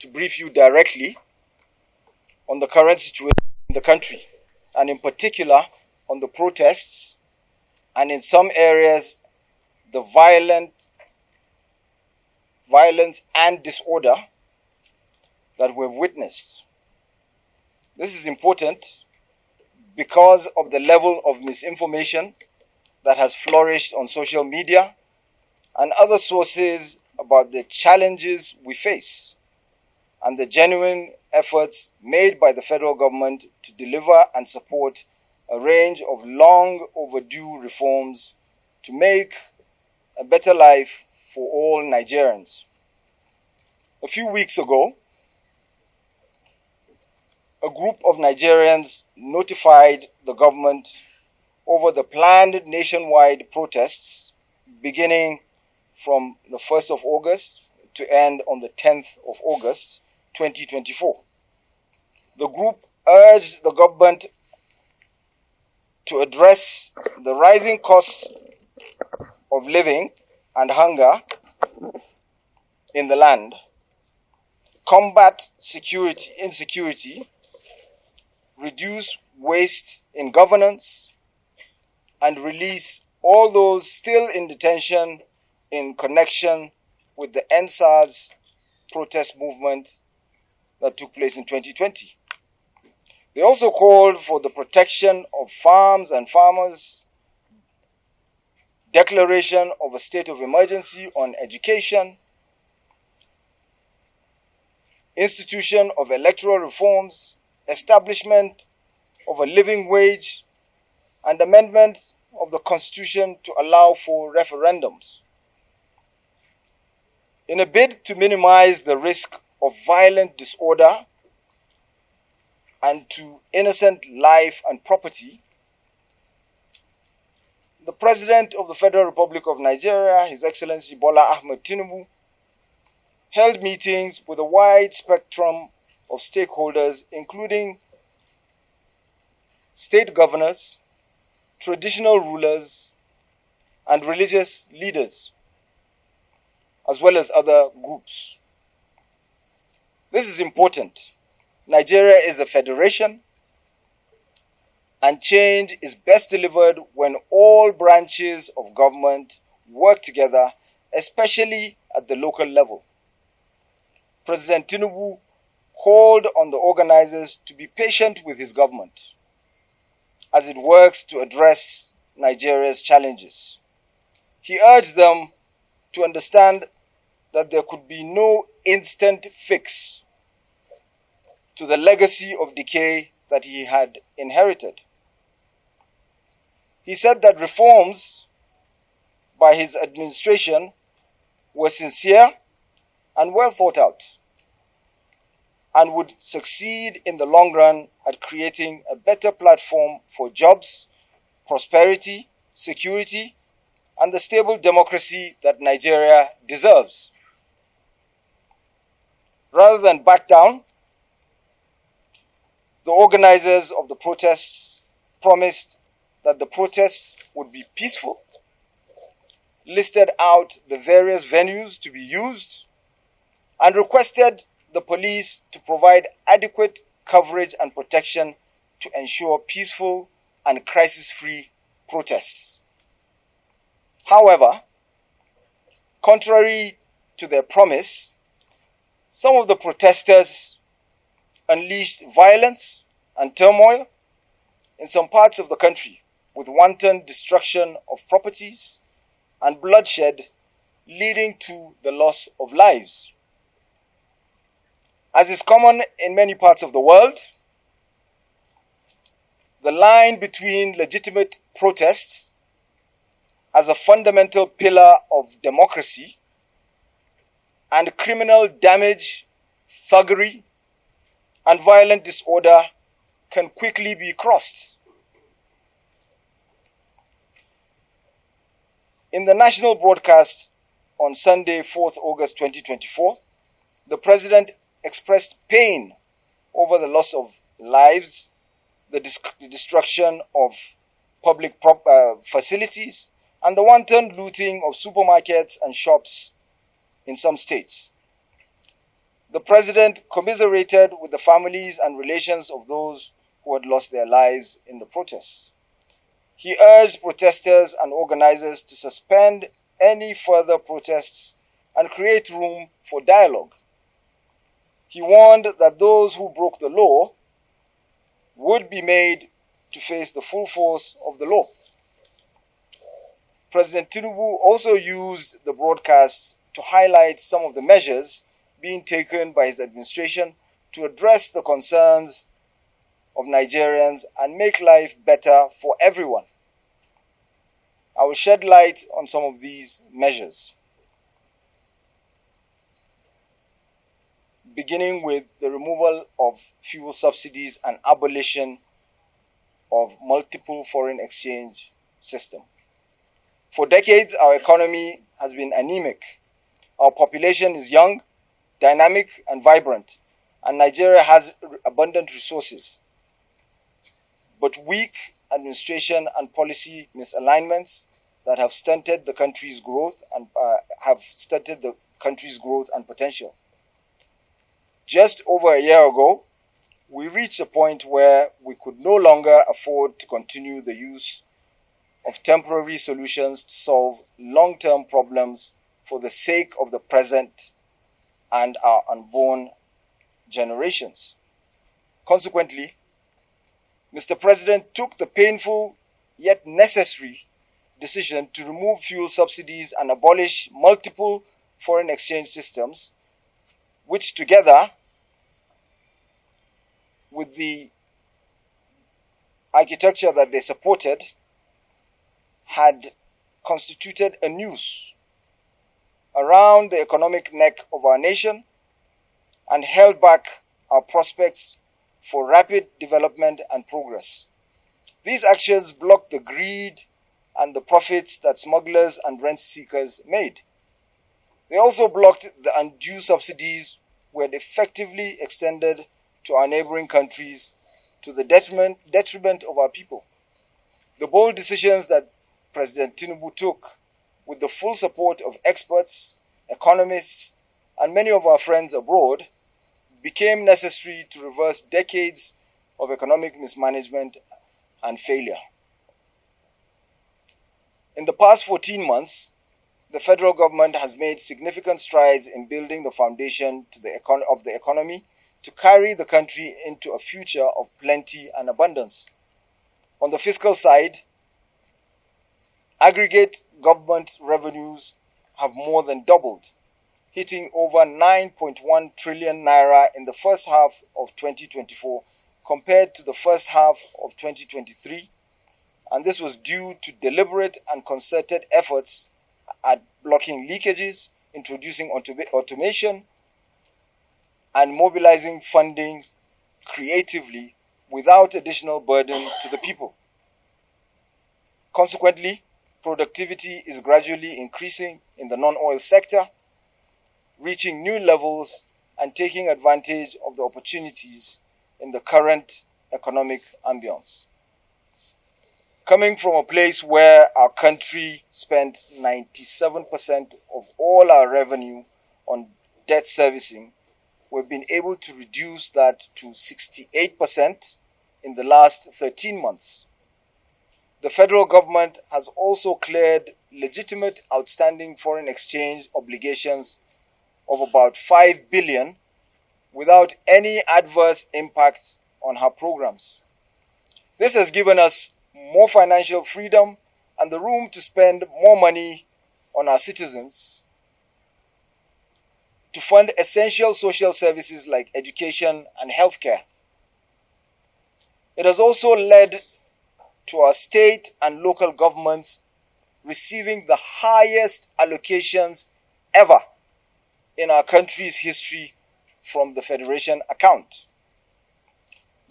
to brief you directly on the current situation in the country, and in particular on the protests, and in some areas, the violence and disorder that we've witnessed. This is important because of the level of misinformation that has flourished on social media and other sources about the challenges we face and the genuine efforts made by the federal government to deliver and support a range of long overdue reforms to make a better life for all Nigerians. A few weeks ago, a group of Nigerians notified the government over the planned nationwide protests beginning from the 1st of August to end on the 10th of August 2024. The group urged the government to address the rising cost of living and hunger in the land, combat insecurity, reduce waste in governance, and release all those still in detention in connection with the NSAS protest movement that took place in 2020. They also called for the protection of farms and farmers, declaration of a state of emergency on education, institution of electoral reforms, establishment of a living wage, and amendment of the Constitution to allow for referendums. In a bid to minimize the risk of violent disorder and to innocent life and property, the President of the Federal Republic of Nigeria, His Excellency Bola Ahmed Tinubu, held meetings with a wide spectrum of stakeholders, including state governors, traditional rulers, and religious leaders, as well as other groups. This is important. Nigeria is a federation, and change is best delivered when all branches of government work together, especially at the local level. President Tinubu called on the organizers to be patient with his government as it works to address Nigeria's challenges. He urged them to understand that there could be no instant fix to the legacy of decay that he had inherited. He said that reforms by his administration were sincere and well thought out, and would succeed in the long run at creating a better platform for jobs, prosperity, security, and the stable democracy that Nigeria deserves. Rather than back down, the organizers of the protests promised that the protests would be peaceful, listed out the various venues to be used, and requested the police to provide adequate coverage and protection to ensure peaceful and crisis-free protests. However, contrary to their promise, some of the protesters unleashed violence and turmoil in some parts of the country, with wanton destruction of properties and bloodshed leading to the loss of lives. As is common in many parts of the world, the line between legitimate protests as a fundamental pillar of democracy and criminal damage, thuggery, and violent disorder can quickly be crossed. In the national broadcast on Sunday, 4th August 2024, the President expressed pain over the loss of lives, the destruction of public facilities, and the wanton looting of supermarkets and shops in some states. The president commiserated with the families and relations of those who had lost their lives in the protests. He urged protesters and organizers to suspend any further protests and create room for dialogue. He warned that those who broke the law would be made to face the full force of the law. President Tinubu also used the broadcast to highlight some of the measures being taken by his administration to address the concerns of Nigerians and make life better for everyone. I will shed light on some of these measures, beginning with the removal of fuel subsidies and abolition of multiple foreign exchange system. For decades, our economy has been anemic. Our population is young, dynamic, and vibrant, and Nigeria has abundant resources. But weak administration and policy misalignments that have stunted the country's growth and potential. Just over a year ago, we reached a point where we could no longer afford to continue the use of temporary solutions to solve long-term problems for the sake of the present and our unborn generations. Consequently, Mr. President took the painful yet necessary decision to remove fuel subsidies and abolish multiple foreign exchange systems, which together with the architecture that they supported had constituted a noose around the economic neck of our nation and held back our prospects for rapid development and progress. These actions blocked the greed and the profits that smugglers and rent seekers made. They also blocked the undue subsidies we had effectively extended to our neighboring countries to the detriment of our people. The bold decisions that President Tinubu took, with the full support of experts, economists, and many of our friends abroad, became necessary to reverse decades of economic mismanagement and failure. In the past 14 months, the federal government has made significant strides in building the foundation of the economy to carry the country into a future of plenty and abundance. On the fiscal side, aggregate government revenues have more than doubled, hitting over 9.1 trillion naira in the first half of 2024 compared to the first half of 2023, and this was due to deliberate and concerted efforts at blocking leakages, introducing automation, and mobilizing funding creatively without additional burden to the people. Consequently, productivity is gradually increasing in the non-oil sector, reaching new levels and taking advantage of the opportunities in the current economic ambience. Coming from a place where our country spent 97% of all our revenue on debt servicing, we've been able to reduce that to 68% in the last 13 months. The federal government has also cleared legitimate outstanding foreign exchange obligations of about 5 billion without any adverse impact on her programs. This has given us more financial freedom and the room to spend more money on our citizens to fund essential social services like education and healthcare. It has also led to our state and local governments receiving the highest allocations ever in our country's history from the Federation account.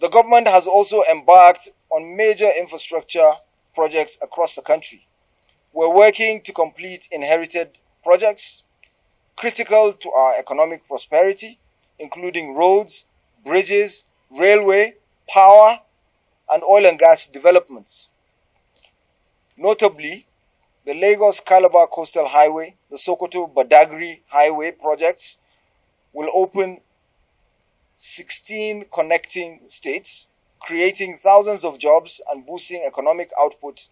The government has also embarked on major infrastructure projects across the country. We're working to complete inherited projects critical to our economic prosperity, including roads, bridges, railway, power, and oil and gas developments. Notably, the Lagos-Calabar Coastal Highway, the Sokoto-Badagry Highway projects will open 16 connecting states, creating thousands of jobs and boosting economic output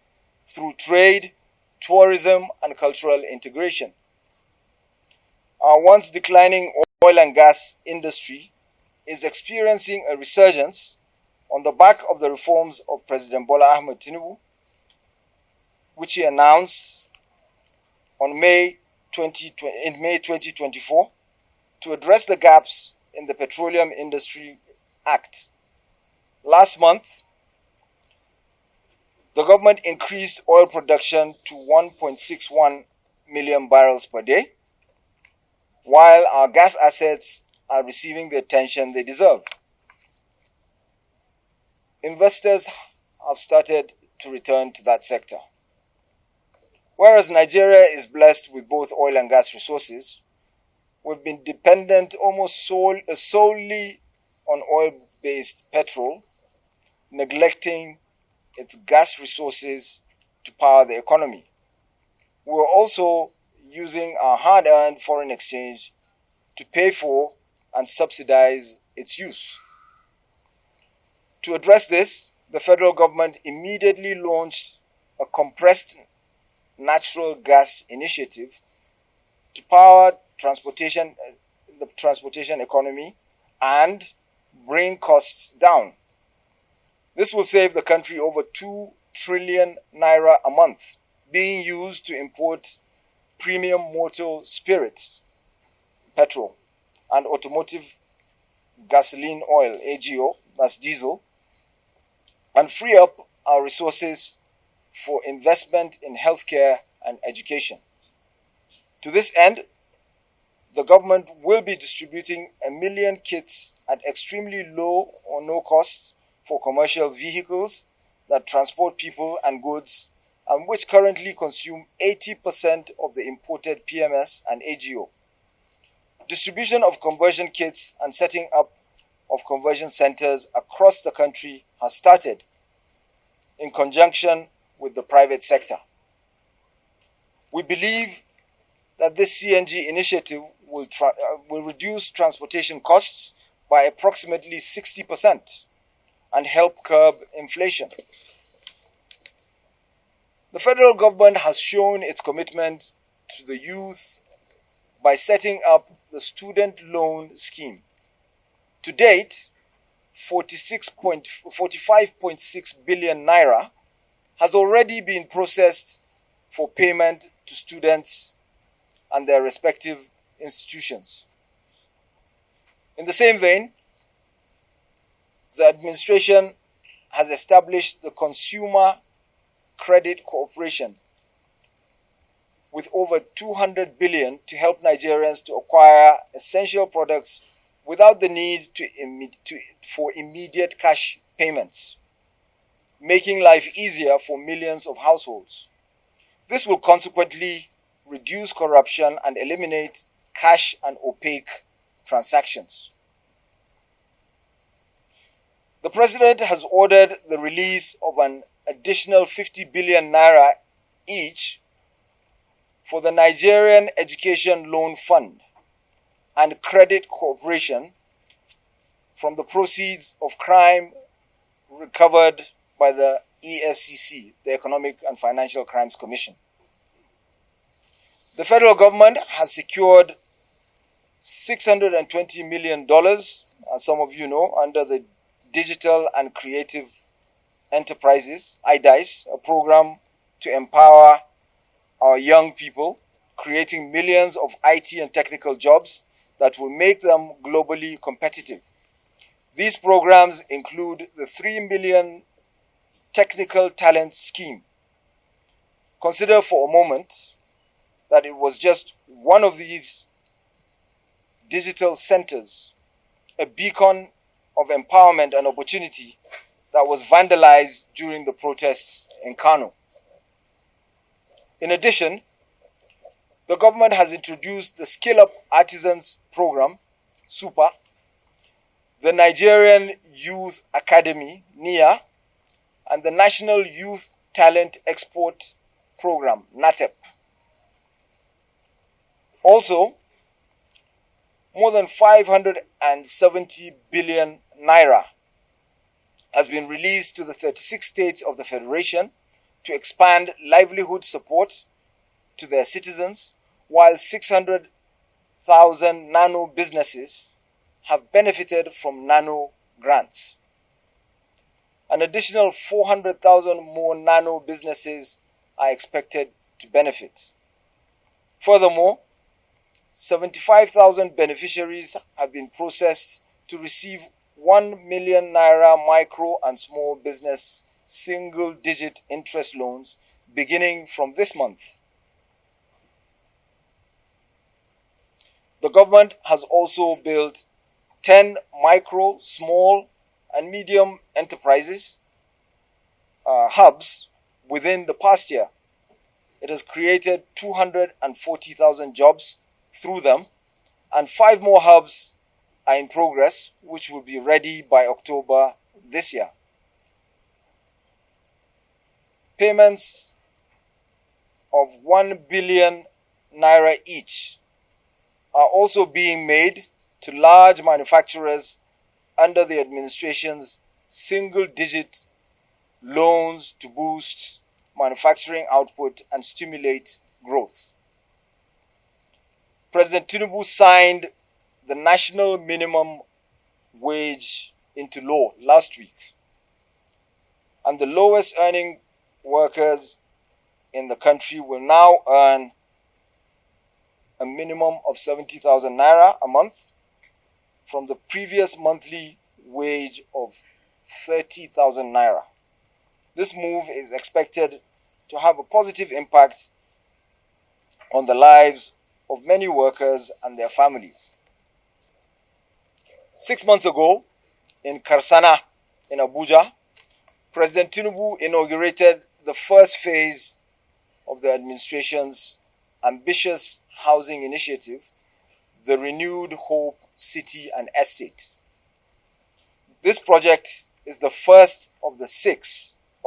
through trade, tourism, and cultural integration. Our once declining oil and gas industry is experiencing a resurgence on the back of the reforms of President Bola Ahmed Tinubu, which he announced in May 2024 to address the gaps in the Petroleum Industry Act. Last month, the government increased oil production to 1.61 million barrels per day, while our gas assets are receiving the attention they deserve. Investors have started to return to that sector. Whereas Nigeria is blessed with both oil and gas resources, we've been dependent almost solely on oil-based petrol, neglecting its gas resources to power the economy. We're also using our hard-earned foreign exchange to pay for and subsidize its use. To address this, the federal government immediately launched a compressed natural gas initiative to power the transportation economy and bring costs down. This will save the country over 2 trillion naira a month, being used to import premium motor spirits, petrol, and automotive gasoline oil, AGO, that's diesel, and free up our resources for investment in healthcare and education. To this end, the government will be distributing 1 million kits at extremely low or no cost for commercial vehicles that transport people and goods and which currently consume 80% of the imported PMS and AGO. Distribution of conversion kits and setting up of conversion centers across the country has started in conjunction with the private sector. We believe that this CNG initiative will reduce transportation costs by approximately 60% and help curb inflation. The federal government has shown its commitment to the youth by setting up the student loan scheme. To date, 45.6 billion naira has already been processed for payment to students and their respective institutions. In the same vein, the administration has established the Consumer Credit Corporation with over 200 billion to help Nigerians to acquire essential products without the need for immediate cash payments, making life easier for millions of households. This will consequently reduce corruption and eliminate cash and opaque transactions. The President has ordered the release of an additional 50 billion naira each for the Nigerian Education Loan Fund and Credit Corporation from the proceeds of crime recovered by the EFCC, the Economic and Financial Crimes Commission. The federal government has secured $620 million, as some of you know, under the Digital and Creative Enterprises, IDICE, a program to empower our young people, creating millions of IT and technical jobs that will make them globally competitive. These programs include the 3 million Technical Talent Scheme. Consider for a moment that it was just one of these digital centers, a beacon of empowerment and opportunity that was vandalized during the protests in Kano. In addition, the government has introduced the Skill Up Artisans Program, SUPA, the Nigerian Youth Academy, NIA, and the National Youth Talent Export Program, NATEP. Also, more than 570 billion naira has been released to the 36 states of the Federation to expand livelihood support to their citizens, while 600,000 nano businesses have benefited from nano grants. An additional 400,000 more nano businesses are expected to benefit. Furthermore, 75,000 beneficiaries have been processed to receive 1 million naira micro and small business single-digit interest loans beginning from this month. The government has also built 10 micro, small, and medium enterprises hubs within the past year. It has created 240,000 jobs through them, and 5 more hubs are in progress, which will be ready by October this year. Payments of 1 billion naira each are also being made to large manufacturers under the administration's single-digit loans to boost manufacturing output and stimulate growth. President Tinubu signed the national minimum wage into law last week, and the lowest earning workers in the country will now earn a minimum of 70,000 naira a month from the previous monthly wage of 30,000 naira. This move is expected to have a positive impact on the lives of many workers and their families. 6 months ago, in Karsana, in Abuja, President Tinubu inaugurated the first phase of the administration's ambitious housing initiative, the Renewed Hope City and Estate. This project is the first of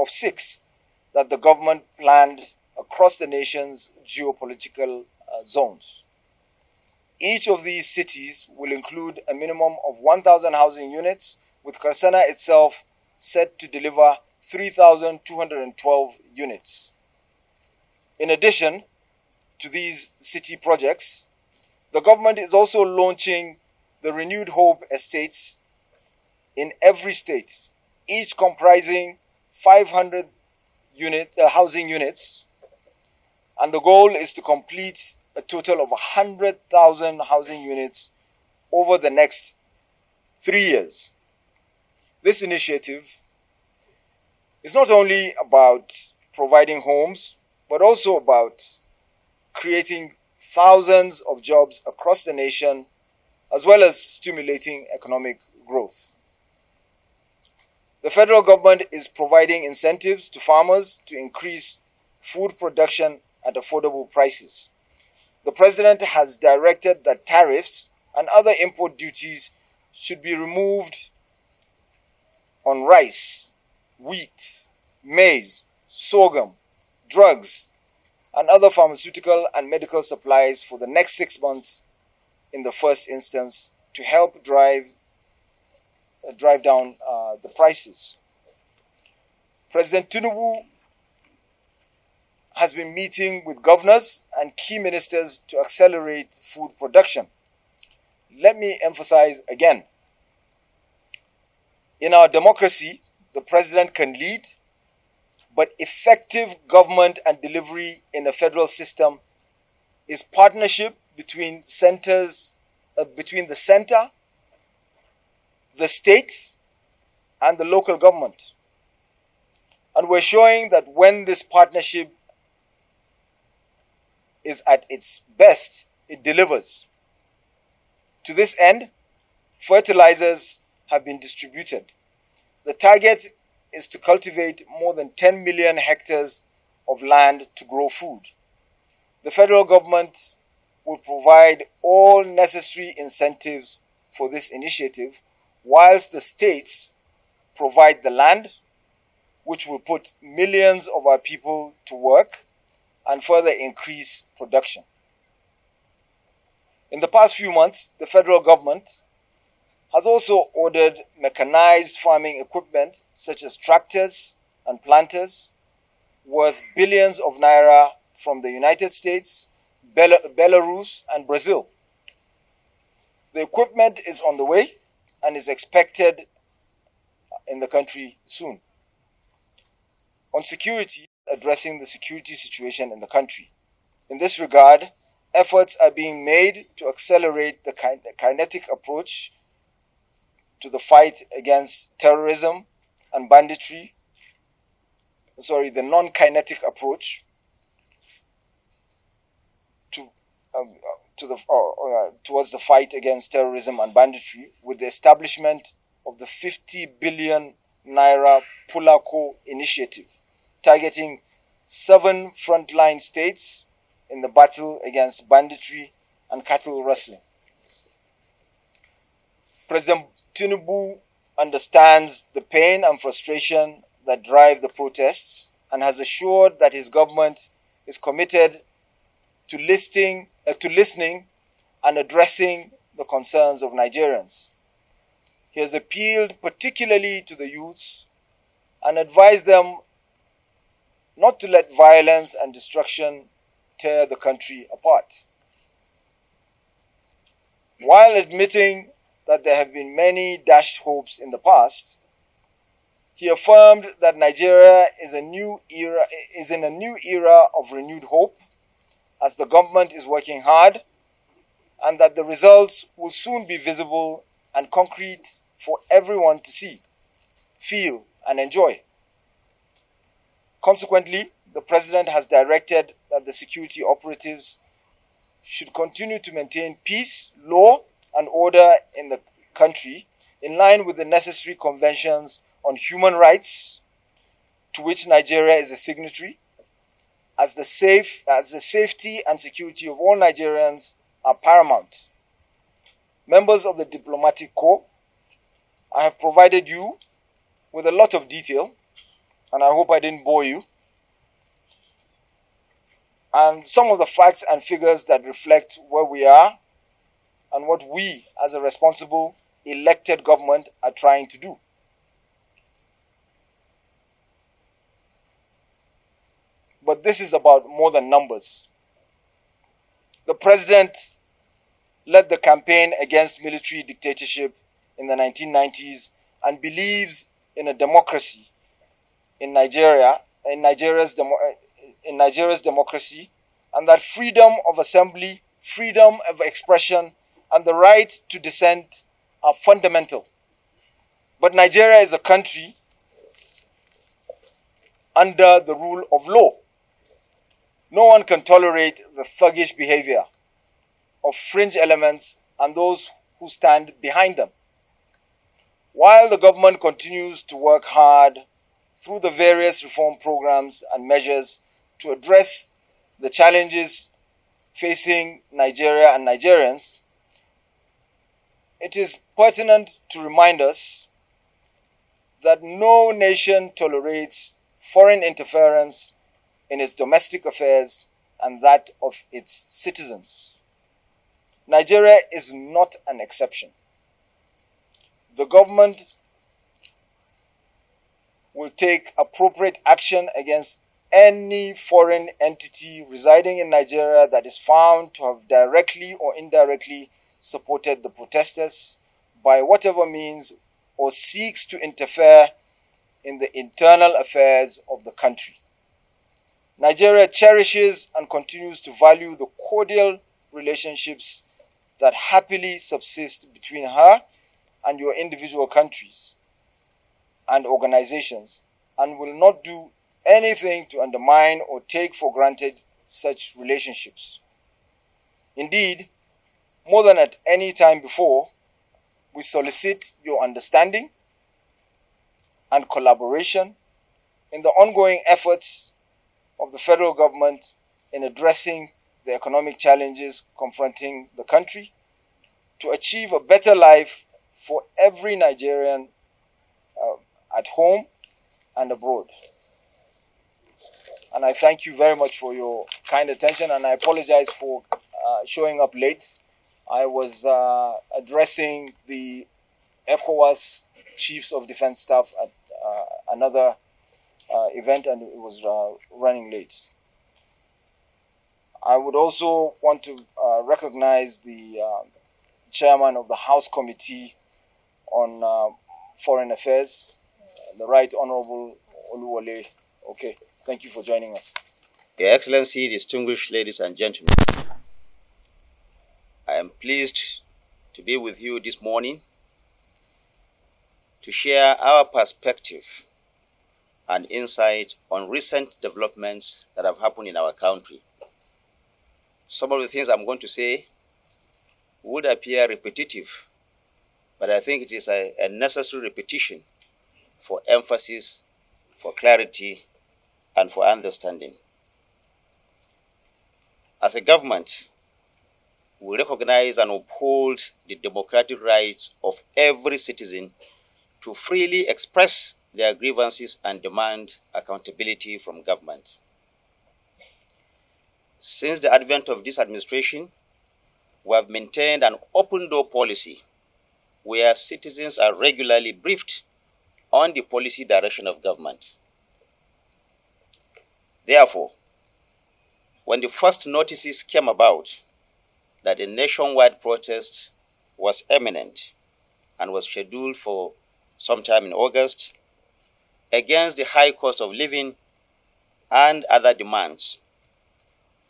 six that the government planned across the nation's geopolitical zones. Each of these cities will include a minimum of 1,000 housing units, with Karsana itself set to deliver 3,212 units. In addition to these city projects, the government is also launching the Renewed Hope Estates in every state, each comprising 500 housing units, and the goal is to complete a total of 100,000 housing units over the next 3 years. This initiative is not only about providing homes, but also about creating thousands of jobs across the nation, as well as stimulating economic growth. The federal government is providing incentives to farmers to increase food production at affordable prices. The president has directed that tariffs and other import duties should be removed on rice, wheat, maize, sorghum, drugs, and other pharmaceutical and medical supplies for the next 6 months in the first instance to help drive down the prices. President Tinubu has been meeting with governors and key ministers to accelerate food production. Let me emphasize again, in our democracy, the president can lead, but effective government and delivery in a federal system is partnership between the center, the state, and the local government. And we're showing that when this partnership is at its best, it delivers. To this end, fertilizers have been distributed. The target is to cultivate more than 10 million hectares of land to grow food. The federal government will provide all necessary incentives for this initiative, whilst the states provide the land, which will put millions of our people to work and further increase production. In the past few months, the federal government has also ordered mechanized farming equipment such as tractors and planters worth billions of naira from the United States, Belarus, and Brazil. The equipment is on the way and is expected in the country soon. On security, addressing the security situation in the country. In this regard, efforts are being made to accelerate the kinetic approach to the fight against terrorism and banditry. The non-kinetic approach towards the fight against terrorism and banditry, with the establishment of the 50 billion naira Pulako initiative, targeting 7 frontline states in the battle against banditry and cattle rustling. President Tinubu understands the pain and frustration that drive the protests and has assured that his government is committed to listening and addressing the concerns of Nigerians. He has appealed particularly to the youths and advised them not to let violence and destruction tear the country apart. While admitting that there have been many dashed hopes in the past, he affirmed that Nigeria is in a new era of renewed hope, as the government is working hard, and that the results will soon be visible and concrete for everyone to see, feel, and enjoy. Consequently, the President has directed that the security operatives should continue to maintain peace, law, and order in the country in line with the necessary conventions on human rights to which Nigeria is a signatory, as the safety and security of all Nigerians are paramount. Members of the diplomatic corps, I have provided you with a lot of detail, and I hope I didn't bore you, and some of the facts and figures that reflect where we are and what we, as a responsible, elected government, are trying to do. But this is about more than numbers. The President led the campaign against military dictatorship in the 1990s and believes in a democracy in Nigeria's democracy, and that freedom of assembly, freedom of expression, and the right to dissent are fundamental. But Nigeria is a country under the rule of law. No one can tolerate the thuggish behavior of fringe elements and those who stand behind them. While the government continues to work hard through the various reform programs and measures to address the challenges facing Nigeria and Nigerians, it is pertinent to remind us that no nation tolerates foreign interference in its domestic affairs and that of its citizens. Nigeria is not an exception. The government will take appropriate action against any foreign entity residing in Nigeria that is found to have directly or indirectly supported the protesters by whatever means or seeks to interfere in the internal affairs of the country. Nigeria cherishes and continues to value the cordial relationships that happily subsist between her and your individual countries and organizations, and will not do anything to undermine or take for granted such relationships. Indeed, more than at any time before, we solicit your understanding and collaboration in the ongoing efforts of the federal government in addressing the economic challenges confronting the country to achieve a better life for every Nigerian at home and abroad. And I thank you very much for your kind attention, and I apologize for showing up late. I was addressing the ECOWAS Chiefs of Defense Staff at another event, and it was running late. I would also want to recognize the chairman of the House Committee on Foreign Affairs, the Right Honorable Oluwole. Okay, thank you for joining us. Your Excellency, distinguished ladies and gentlemen, I am pleased to be with you this morning to share our perspective and insight on recent developments that have happened in our country. Some of the things I'm going to say would appear repetitive, but I think it is a necessary repetition for emphasis, for clarity, and for understanding. As a government, we recognize and uphold the democratic rights of every citizen to freely express their grievances and demand accountability from government. Since the advent of this administration, we have maintained an open-door policy where citizens are regularly briefed on the policy direction of government. Therefore, when the first notices came about that a nationwide protest was imminent and was scheduled for sometime in August against the high cost of living and other demands,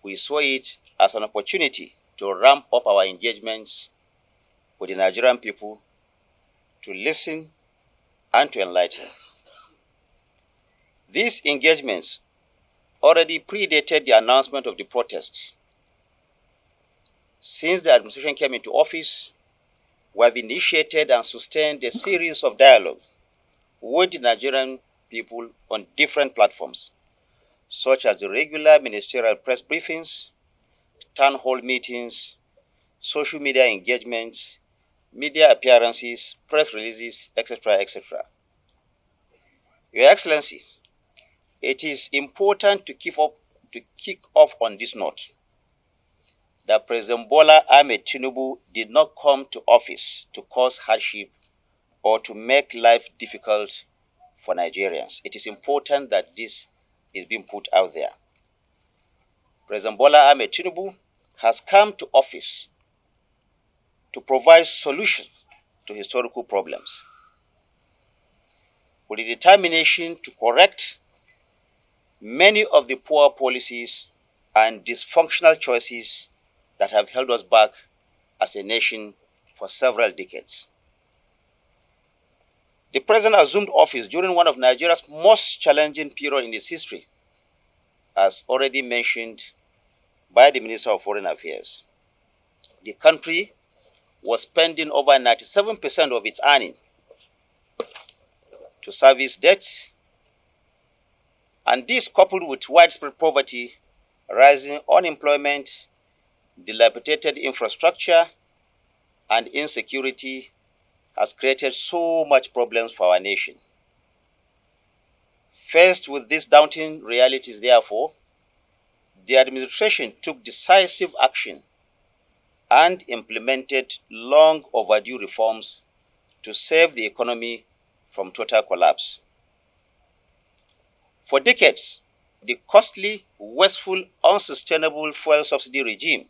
we saw it as an opportunity to ramp up our engagements with the Nigerian people, to listen and to enlighten. These engagements already predated the announcement of the protest. Since the administration came into office, we have initiated and sustained a series of dialogues with the Nigerian people on different platforms, such as the regular ministerial press briefings, town hall meetings, social media engagements, media appearances, press releases, etc., etc. Your Excellency, it is important to kick off on this note that President Bola Ahmed Tinubu did not come to office to cause hardship or to make life difficult for Nigerians. It is important that this is being put out there. President Bola Ahmed Tinubu has come to office to provide solutions to historical problems with the determination to correct many of the poor policies and dysfunctional choices that have held us back as a nation for several decades. The president assumed office during one of Nigeria's most challenging periods in its history, as already mentioned by the Minister of Foreign Affairs. The country was spending over 97% of its earning to service debts, and this, coupled with widespread poverty, rising unemployment, dilapidated infrastructure, and insecurity, has created so much problems for our nation. Faced with these daunting realities, therefore, the administration took decisive action and implemented long overdue reforms to save the economy from total collapse. For decades, the costly, wasteful, unsustainable fuel subsidy regime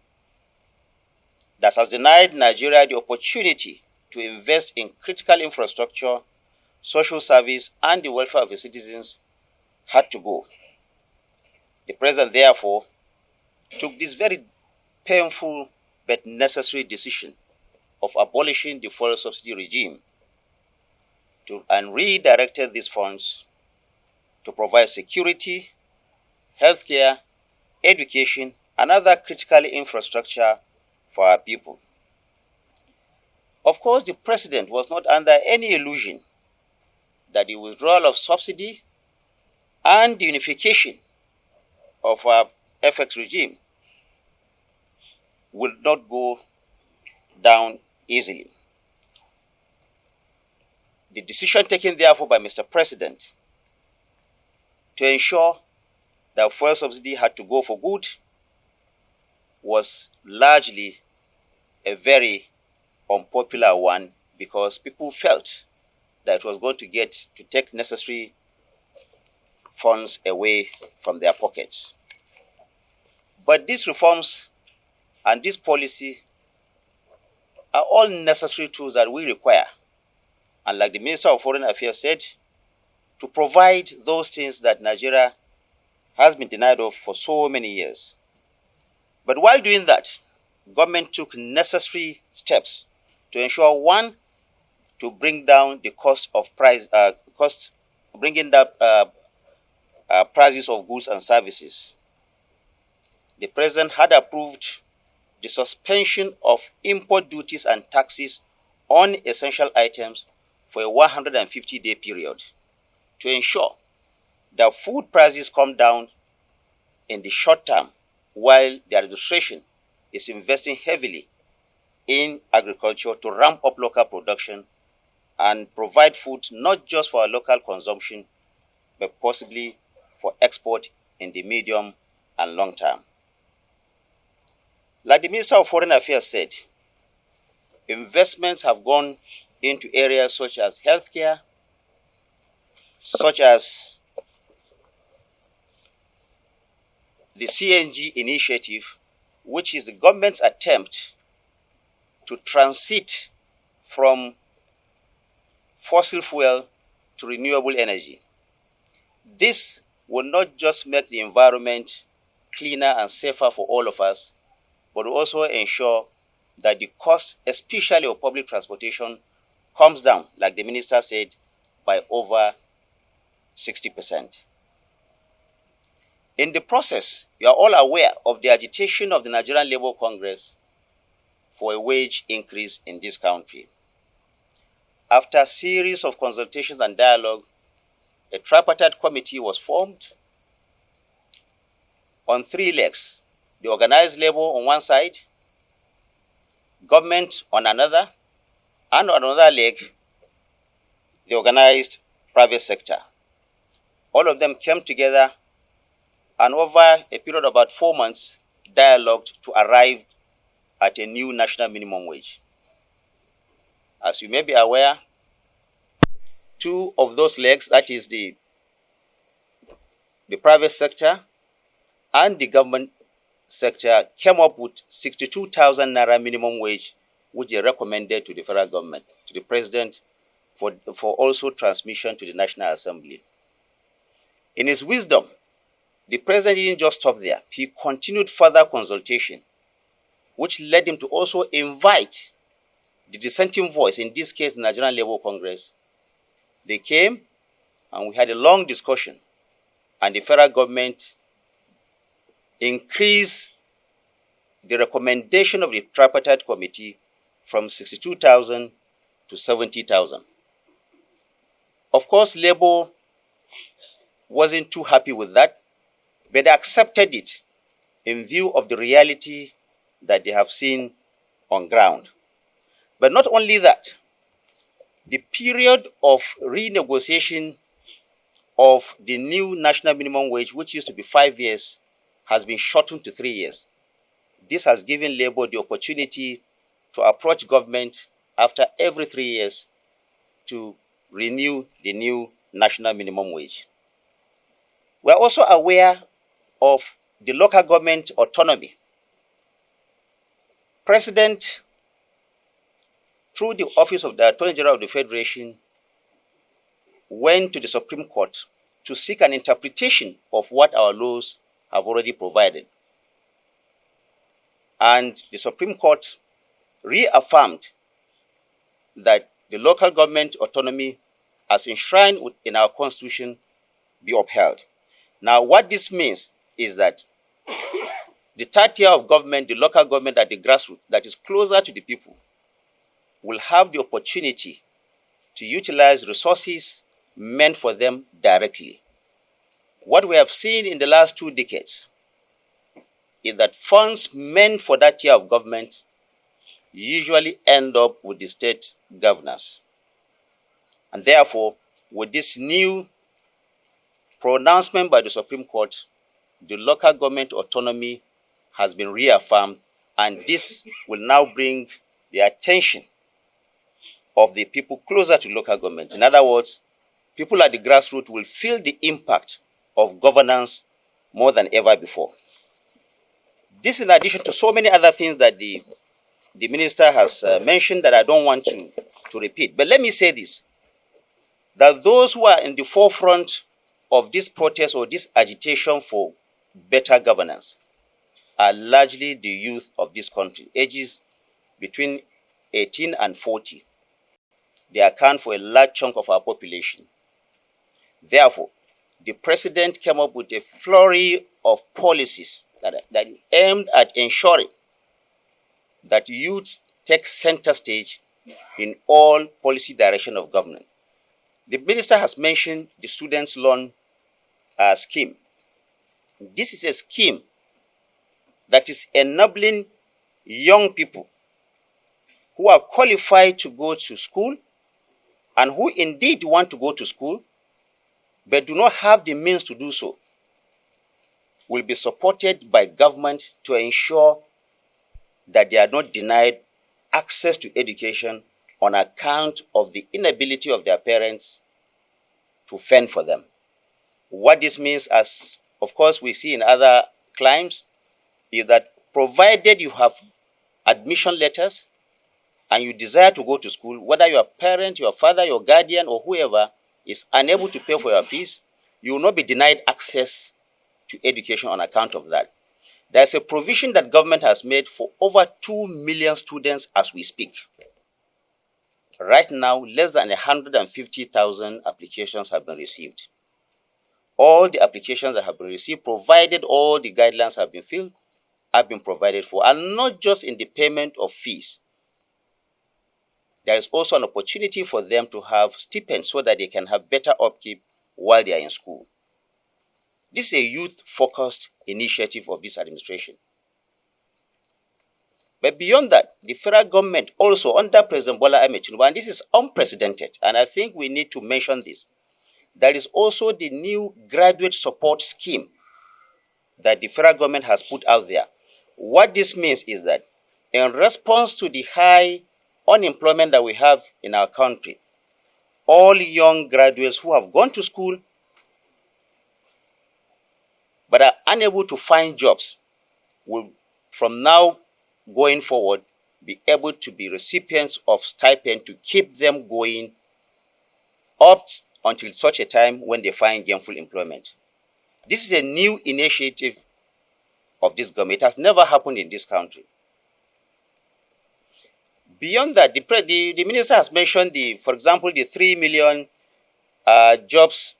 that has denied Nigeria the opportunity to invest in critical infrastructure, social service, and the welfare of its citizens had to go. The president, therefore, took this very painful but necessary decision of abolishing the fuel subsidy regime and redirected these funds to provide security, healthcare, education, and other critical infrastructure for our people. Of course, the president was not under any illusion that the withdrawal of subsidy and the unification of our FX regime will not go down easily. The decision taken, therefore, by Mr. President to ensure that fuel subsidy had to go for good was largely a very unpopular one because people felt that it was going to take necessary funds away from their pockets. But these reforms and this policy are all necessary tools that we require. And like the Minister of Foreign Affairs said, to provide those things that Nigeria has been denied of for so many years. But while doing that, government took necessary steps to ensure, one, to bring down the prices of goods and services. The President had approved the suspension of import duties and taxes on essential items for a 150-day period to ensure that food prices come down in the short term, while the administration is investing heavily in agriculture to ramp up local production and provide food not just for our local consumption, but possibly for export in the medium and long term. Like the Minister of Foreign Affairs said, investments have gone into areas such as healthcare, such as the CNG initiative, which is the government's attempt to transit from fossil fuel to renewable energy. This will not just make the environment cleaner and safer for all of us, but will also ensure that the cost, especially of public transportation, comes down, like the minister said, by over 60%. In the process, you are all aware of the agitation of the Nigerian Labour Congress for a wage increase in this country. After a series of consultations and dialogue, a tripartite committee was formed on three legs: the organized labor on one side, government on another, and on another leg, the organized private sector. All of them came together and over a period of about 4 months, dialogued to arrive at a new national minimum wage. As you may be aware, two of those legs, that is the private sector and the government sector, came up with 62,000 naira minimum wage, which they recommended to the federal government, to the president, for also transmission to the National Assembly. In his wisdom, the president didn't just stop there. He continued further consultation, which led him to also invite the dissenting voice, in this case, the Nigerian Labour Congress. They came and we had a long discussion, and the federal government increased the recommendation of the tripartite committee from 62,000 to 70,000. Of course, Labour wasn't too happy with that, but they accepted it in view of the reality that they have seen on ground. But not only that, the period of renegotiation of the new national minimum wage, which used to be 5 years, has been shortened to 3 years. This has given Labour the opportunity to approach government after every 3 years to renew the new national minimum wage. We are also aware of the local government autonomy. President, through the Office of the Attorney General of the Federation, went to the Supreme Court to seek an interpretation of what our laws have already provided. And the Supreme Court reaffirmed that the local government autonomy, as enshrined in our Constitution, be upheld. Now, what this means is that the third tier of government, the local government at the grassroots, that is closer to the people, will have the opportunity to utilize resources meant for them directly. What we have seen in the last 2 decades is that funds meant for that tier of government usually end up with the state governors. And therefore, with this new pronouncement by the Supreme Court, the local government autonomy has been reaffirmed And this will now bring the attention of the people closer to local government. In other words, people at the grassroots will feel the impact of governance more than ever before. This in addition to so many other things that the minister has mentioned that I don't want to repeat. But let me say this, that those who are in the forefront of this protest or this agitation for better governance are largely the youth of this country, ages between 18 and 40. They account for a large chunk of our population. Therefore, the president came up with a flurry of policies that aimed at ensuring that youth take center stage in all policy direction of government. The minister has mentioned the students' loan scheme. This is a scheme that is enabling young people who are qualified to go to school and who indeed want to go to school but do not have the means to do so, will be supported by government to ensure that they are not denied access to education on account of the inability of their parents to fend for them. What this means, as of course we see in other climes, is that provided you have admission letters and you desire to go to school, whether your parent, your father, your guardian, or whoever is unable to pay for your fees, you will not be denied access to education on account of that. There's a provision that government has made for over 2 million students as we speak. Right now, less than 150,000 applications have been received. All the applications that have been received, provided all the guidelines have been filled, have been provided for, and not just in the payment of fees. There is also an opportunity for them to have stipends so that they can have better upkeep while they are in school. This is a youth-focused initiative of this administration. But beyond that, the federal government also, under President Bola Ahmed Tinubu, and this is unprecedented, and I think we need to mention this, there is also the new graduate support scheme that the federal government has put out there. What this means is that in response to the high unemployment that we have in our country, all young graduates who have gone to school but are unable to find jobs will, from now going forward, be able to be recipients of stipend to keep them going up until such a time when they find gainful employment. This is a new initiative of this government. It has never happened in this country. Beyond that, the minister has mentioned, for example, the 3 million jobs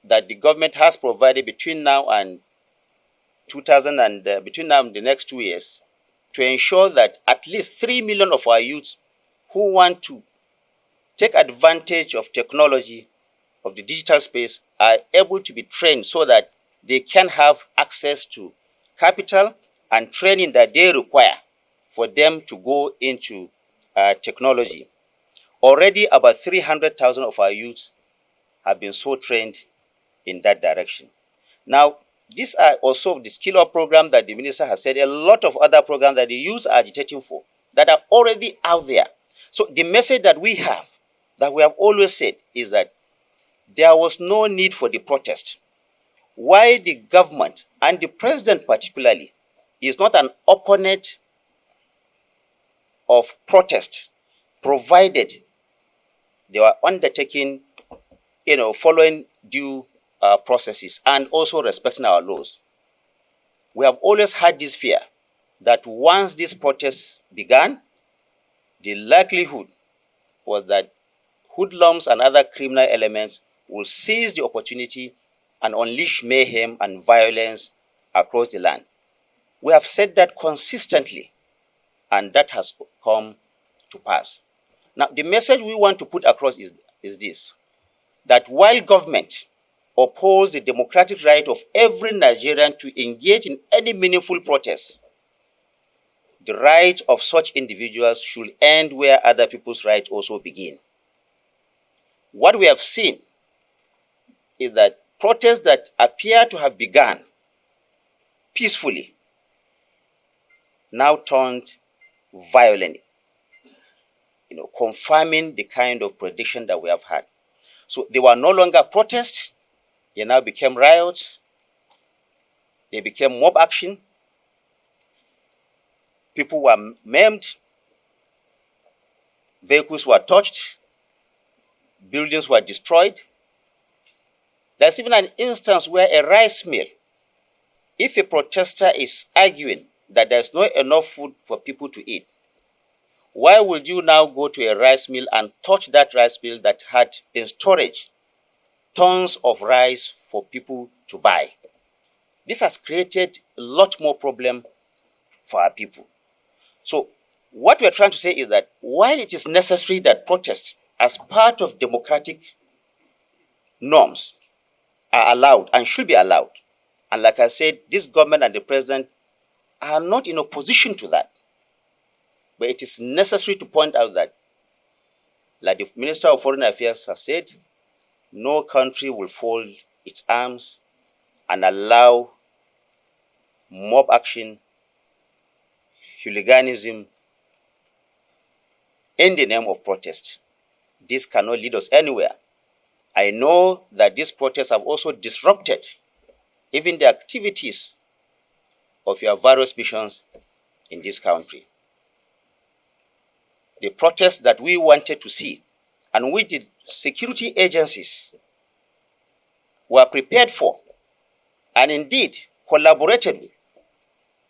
that the government has provided between now and between now and the next 2 years, to ensure that at least 3 million of our youths who want to take advantage of technology, of the digital space, are able to be trained so that they can have access to capital and training that they require for them to go into technology. Already about 300,000 of our youths have been so trained in that direction. Now, these are also the Skill Up program that the minister has said, a lot of other programs that the youths are agitating for that are already out there. So the message that we have always said, is that there was no need for the protest. Why the government, and the president particularly, is not an opponent of protest, provided they were undertaking, following due processes and also respecting our laws. We have always had this fear that once these protests began, the likelihood was that hoodlums and other criminal elements will seize the opportunity and unleash mayhem and violence across the land. We have said that consistently, and that has come to pass. Now, the message we want to put across is this, that while government oppose the democratic right of every Nigerian to engage in any meaningful protest, the right of such individuals should end where other people's rights also begin. What we have seen is that protests that appear to have begun peacefully now turned violent, confirming the kind of prediction that we have had. So they were no longer protests, they now became riots, they became mob action, people were maimed, vehicles were touched, buildings were destroyed. There's even an instance where a rice mill, if a protester is arguing that there's not enough food for people to eat, why would you now go to a rice mill and touch that rice mill that had in storage tons of rice for people to buy? This has created a lot more problem for our people. So what we're trying to say is that while it is necessary that protests as part of democratic norms are allowed and should be allowed, and like I said, this government and the president are not in opposition to that, but it is necessary to point out that, like the Minister of Foreign Affairs has said, no country will fold its arms and allow mob action, hooliganism in the name of protest. This cannot lead us anywhere. I know that these protests have also disrupted even the activities of your various missions in this country. The protests that we wanted to see and which the security agencies were prepared for and indeed collaborated with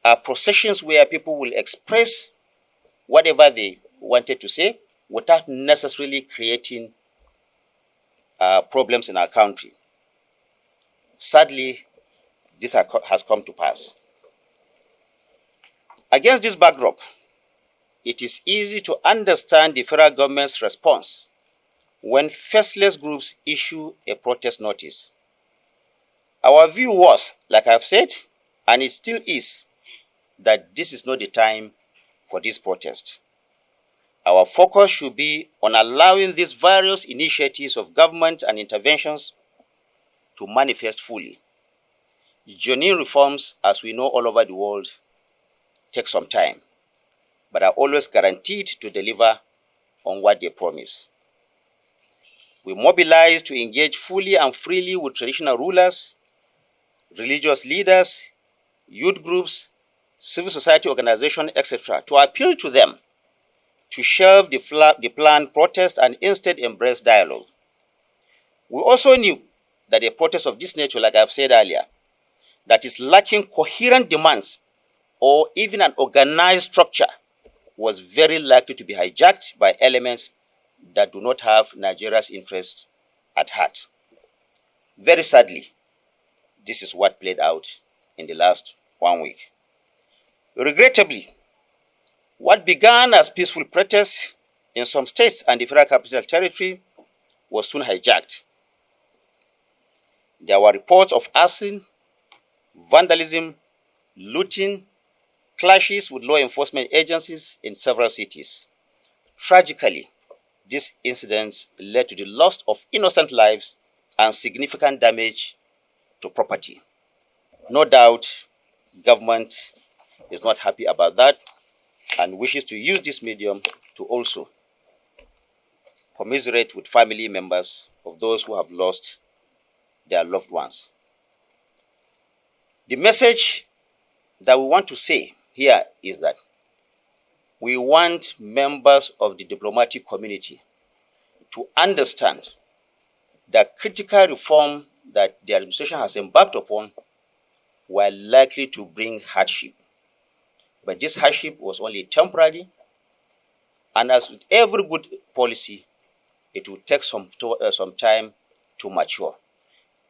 are processions where people will express whatever they wanted to say without necessarily creating problems in our country. Sadly, this has come to pass. Against this backdrop, it is easy to understand the federal government's response when faceless groups issue a protest notice. Our view was, like I've said, and it still is, that this is not the time for this protest. Our focus should be on allowing these various initiatives of government and interventions to manifest fully. Genuine reforms, as we know all over the world, take some time, but are always guaranteed to deliver on what they promise. We mobilize to engage fully and freely with traditional rulers, religious leaders, youth groups, civil society organizations, etc., to appeal to them to shelve the planned protest and instead embrace dialogue. We also knew that a protest of this nature, like I've said earlier, that is lacking coherent demands or even an organized structure was very likely to be hijacked by elements that do not have Nigeria's interests at heart. Very sadly, this is what played out in the last 1 week. Regrettably, what began as peaceful protests in some states and the Federal Capital Territory was soon hijacked. There were reports of arson, vandalism, looting, clashes with law enforcement agencies in several cities. Tragically, these incidents led to the loss of innocent lives and significant damage to property. No doubt, government is not happy about that and wishes to use this medium to also commiserate with family members of those who have lost their loved ones. The message that we want to say here is that we want members of the diplomatic community to understand that critical reform that the administration has embarked upon were likely to bring hardship. But this hardship was only temporary, and as with every good policy, it will take some time to mature.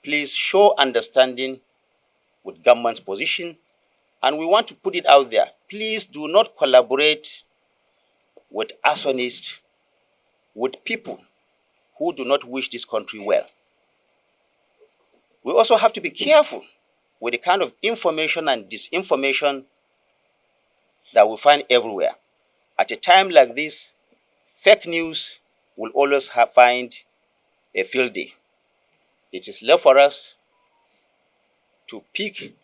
Please show understanding with government's position, and we want to put it out there. Please do not collaborate with arsonists, with people who do not wish this country well. We also have to be careful with the kind of information and disinformation that we find everywhere. At a time like this, fake news will always find a field day. It is left for us to pick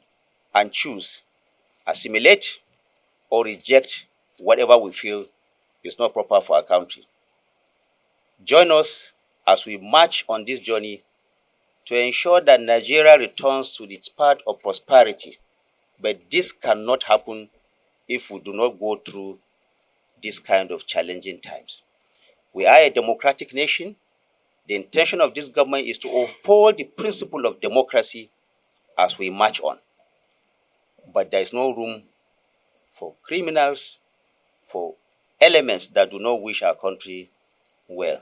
and choose, assimilate, or reject whatever we feel is not proper for our country. Join us as we march on this journey to ensure that Nigeria returns to its path of prosperity. But this cannot happen if we do not go through this kind of challenging times. We are a democratic nation. The intention of this government is to uphold the principle of democracy as we march on. But there is no room for criminals, for elements that do not wish our country well.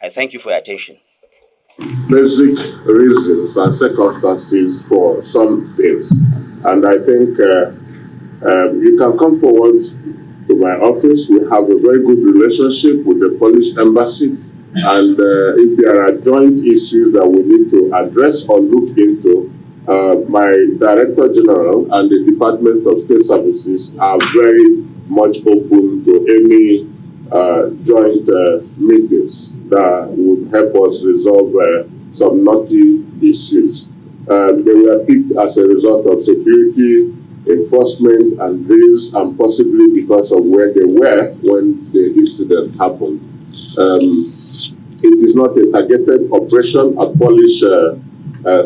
I thank you for your attention. Basic reasons and circumstances for some things. And I think you can come forward to my office. We have a very good relationship with the Polish embassy. And if there are joint issues that we need to address or look into, my Director General and the Department of State Services are very much open to any joint meetings that would help us resolve some knotty issues. They were picked as a result of security, enforcement, and drills, and possibly because of where they were when the incident happened. It is not a targeted operation at Polish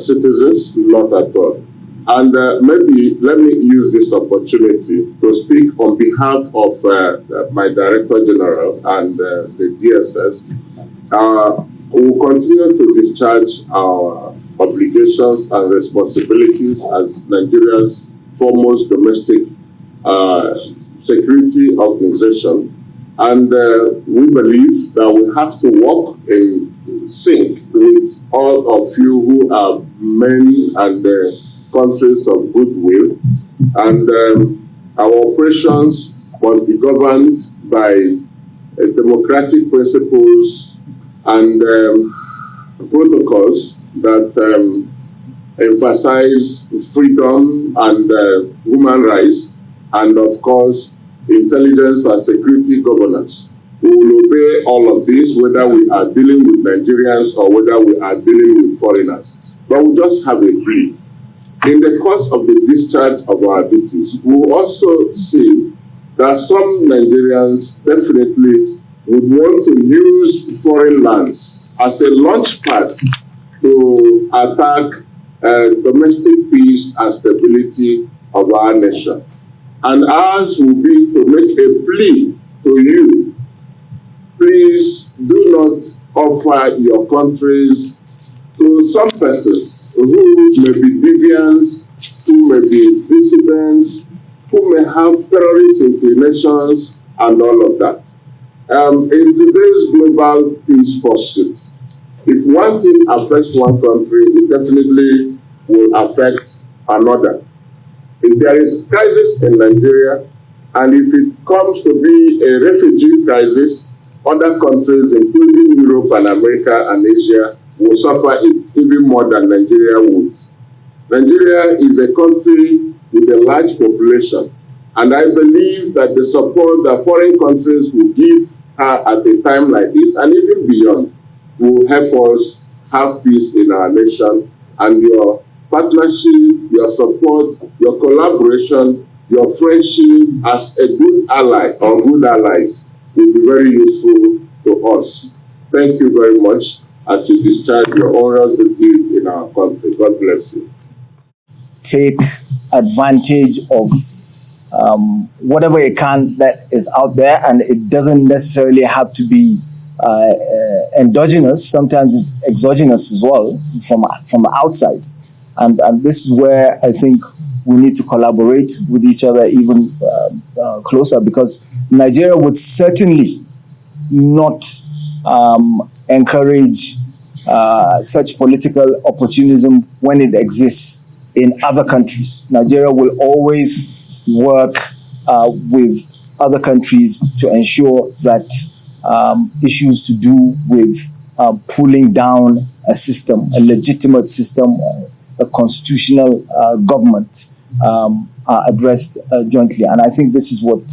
citizens, not at all. And maybe let me use this opportunity to speak on behalf of my Director General and the DSS. We will continue to discharge our obligations and responsibilities as Nigeria's foremost domestic security organization. And we believe that we have to work in sync with all of you who are men and countries of goodwill. And our operations must be governed by democratic principles and protocols that emphasize freedom and human rights, and of course, intelligence and security governance. We will obey all of this, whether we are dealing with Nigerians or whether we are dealing with foreigners. But we just have a plea. In the course of the discharge of our duties, we will also see that some Nigerians definitely would want to use foreign lands as a launch pad to attack domestic peace and stability of our nation. And ours will be to make a plea to you. Please do not offer your countries to some persons who may be deviants, who may be dissidents, who may have terrorist inclinations, and all of that. In today's global peace pursuit, if one thing affects one country, it definitely will affect another. If there is crisis in Nigeria, and if it comes to be a refugee crisis, other countries, including Europe and America and Asia, will suffer it even more than Nigeria would. Nigeria is a country with a large population, and I believe that the support that foreign countries will give her at a time like this, and even beyond, will help us have peace in our nation. And your partnership, your support, your collaboration, your friendship as a good ally or good allies will be very useful to us. Thank you very much as you discharge your onerous duties in our country. God bless you. Take advantage of whatever it can that is out there, and it doesn't necessarily have to be endogenous. Sometimes it's exogenous as well from outside. And this is where I think we need to collaborate with each other even closer, because Nigeria would certainly not encourage such political opportunism when it exists in other countries. Nigeria will always work with other countries to ensure that issues to do with pulling down a system, a legitimate system, a constitutional government are addressed jointly. And I think this is what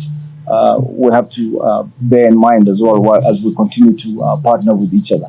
we have to bear in mind as well as we continue to partner with each other.